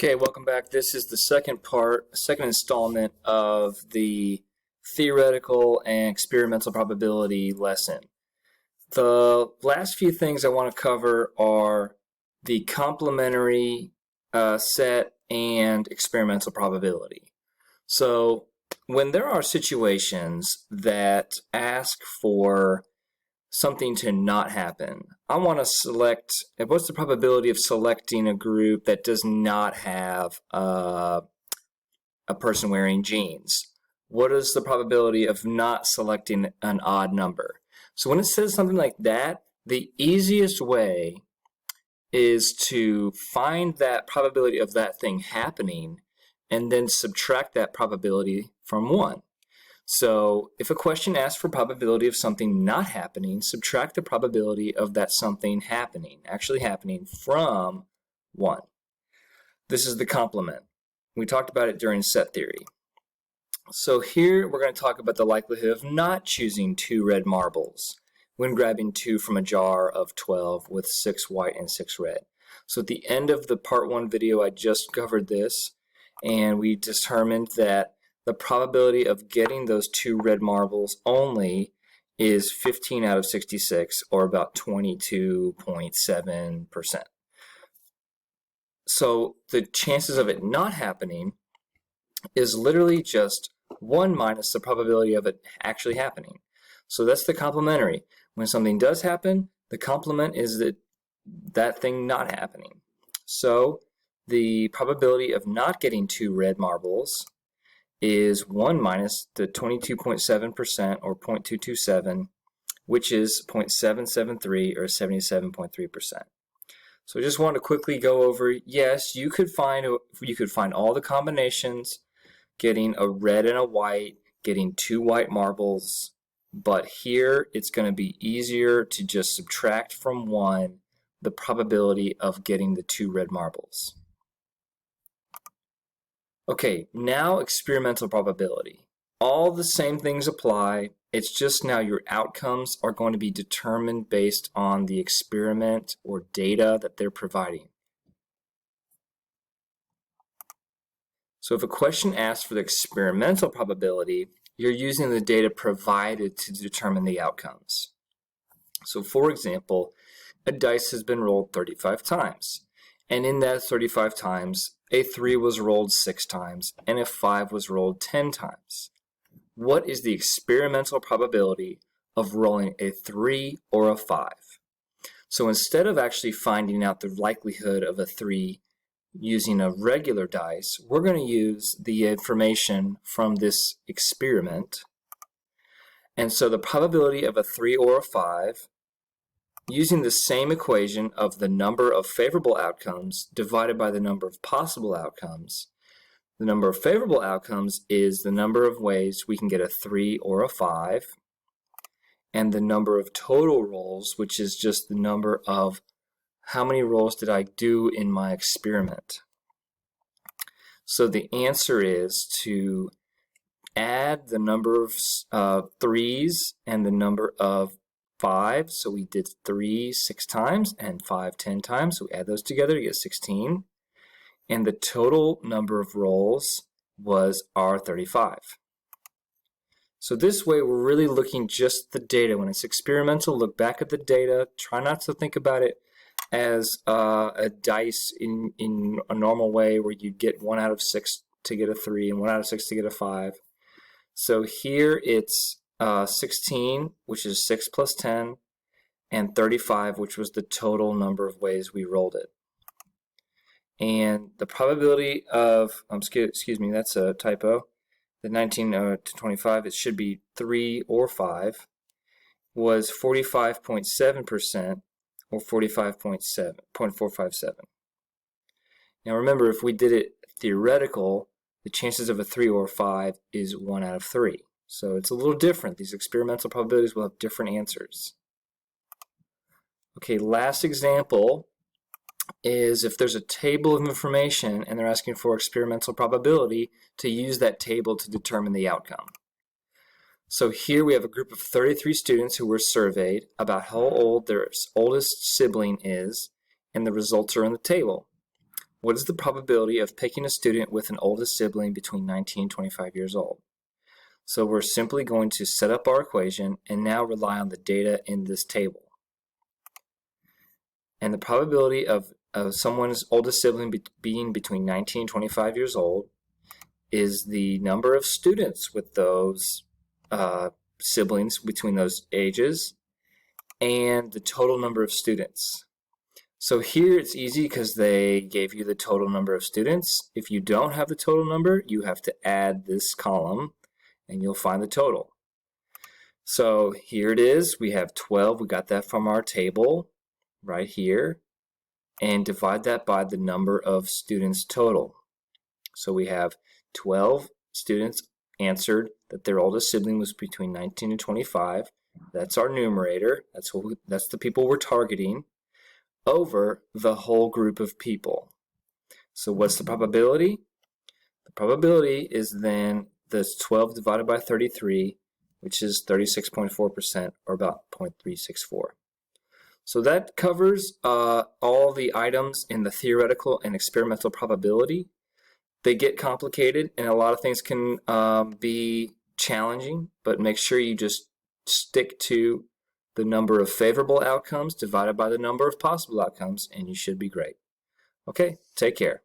Okay, welcome back. This is the second installment of the theoretical and experimental probability lesson. The last few things I want to cover are the complementary set and experimental probability. So when there are situations that ask for something to not happen, I want to select, what's the probability of selecting a group that does not have a person wearing jeans? What is the probability of not selecting an odd number? So when it says something like that, the easiest way is to find that probability of that thing happening and then subtract that probability from 1. So if a question asks for probability of something not happening, subtract the probability of that something actually happening from 1. This is the complement. We talked about it during set theory. So here we're going to talk about the likelihood of not choosing 2 red marbles when grabbing 2 from a jar of 12 with 6 white and 6 red. So at the end of the part 1 video I just covered this, and we determined that the probability of getting those 2 red marbles only is 15 out of 66, or about 22.7%. So the chances of it not happening is literally just 1 minus the probability of it actually happening. So that's the complementary. When something does happen, the complement is that thing not happening. So the probability of not getting 2 red marbles is 1 minus the 22.7%, or 0.227, which is 0.773, or 77.3%. So I just want to quickly go over, yes, you could find all the combinations, getting a red and a white, getting 2 white marbles, but here it's going to be easier to just subtract from 1 the probability of getting the 2 red marbles. Okay, now experimental probability. All the same things apply, it's just now your outcomes are going to be determined based on the experiment or data that they're providing. So if a question asks for the experimental probability, you're using the data provided to determine the outcomes. So for example, a dice has been rolled 35 times, and in that 35 times, a 3 was rolled 6 times, and a 5 was rolled 10 times. What is the experimental probability of rolling a 3 or a 5? So instead of actually finding out the likelihood of a 3 using a regular dice, we're going to use the information from this experiment. And so the probability of a 3 or a 5, using the same equation of the number of favorable outcomes divided by the number of possible outcomes. The number of favorable outcomes is the number of ways we can get a 3 or a 5, and the number of total rolls, which is just the number of how many rolls did I do in my experiment. So the answer is to add the number of 3s and the number of 5, so we did 3 6 times and 5 10 times, so we add those together to get 16, and the total number of rolls was our 35. So this way we're really looking just at the data. When it's experimental, look back at the data, try not to think about it as a dice in a normal way where you get 1 out of 6 to get a 3 and 1 out of 6 to get a 5. So here it's 16, which is 6 plus 10, and 35, which was the total number of ways we rolled it. And the probability of, excuse me, that's a typo, the 19 to 25, it should be 3 or 5, was 45.7%, or 45.457. Now remember, if we did it theoretical, the chances of a 3 or 5 is 1 out of 3. So it's a little different. These experimental probabilities will have different answers. Okay, last example is if there's a table of information and they're asking for experimental probability, to use that table to determine the outcome. So here we have a group of 33 students who were surveyed about how old their oldest sibling is, and the results are in the table. what is the probability of picking a student with an oldest sibling between 19 and 25 years old? So we're simply going to set up our equation and now rely on the data in this table. And the probability of someone's oldest sibling being between 19 and 25 years old is the number of students with those siblings between those ages and the total number of students. So here it's easy because they gave you the total number of students. If you don't have the total number, you have to add this column and you'll find the total. So here it is. We have 12. We got that from our table right here. And divide that by the number of students total. So we have 12 students answered that their oldest sibling was between 19 and 25. That's our numerator. That's the people we're targeting over the whole group of people. So what's the probability? The probability is then this 12 divided by 33, which is 36.4%, or about 0.364. So that covers all the items in the theoretical and experimental probability. They get complicated and a lot of things can be challenging, but make sure you just stick to the number of favorable outcomes divided by the number of possible outcomes and you should be great. Okay, take care.